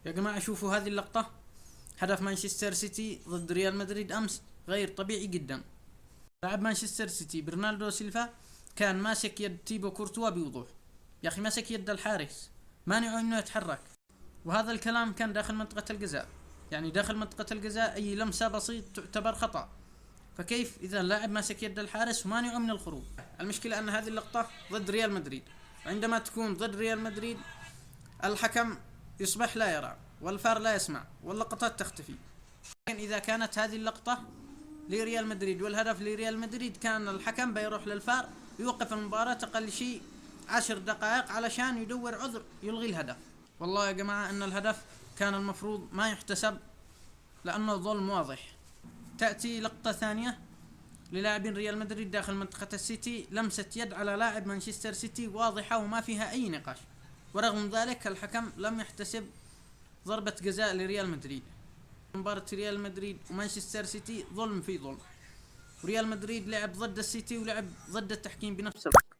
يا جماعة شوفوا هذه اللقطة، هدف مانشستر سيتي ضد ريال مدريد أمس غير طبيعي جدا. لاعب مانشستر سيتي برناردو سيلفا كان ماسك يد تيبو كورتوا بوضوح، يا أخي ماسك يد الحارس مانعه إنه يتحرك، وهذا الكلام كان داخل منطقة الجزاء، يعني داخل منطقة الجزاء أي لمسة بسيط تعتبر خطأ، فكيف إذا اللاعب ماسك يد الحارس ومانعه من الخروج؟ المشكلة أن هذه اللقطة ضد ريال مدريد، عندما تكون ضد ريال مدريد الحكم يصبح لا يرى والفار لا يسمع واللقطات تختفي. لكن إذا كانت هذه اللقطة لريال مدريد والهدف لريال مدريد كان الحكم بيروح للفار يوقف المباراة أقل شيء 10 دقائق علشان يدور عذر يلغي الهدف. والله يا جماعة أن الهدف كان المفروض ما يحتسب لأنه ظلم واضح. تأتي لقطة ثانية للاعبين ريال مدريد داخل منطقة السيتي، لمسة يد على لاعب مانشستر سيتي واضحة وما فيها أي نقاش، ورغم ذلك الحكم لم يحتسب ضربة جزاء لريال مدريد. مباراة ريال مدريد ومانشستر سيتي ظلم في ظلم، وريال مدريد لعب ضد السيتي ولعب ضد التحكيم بنفس الوقت.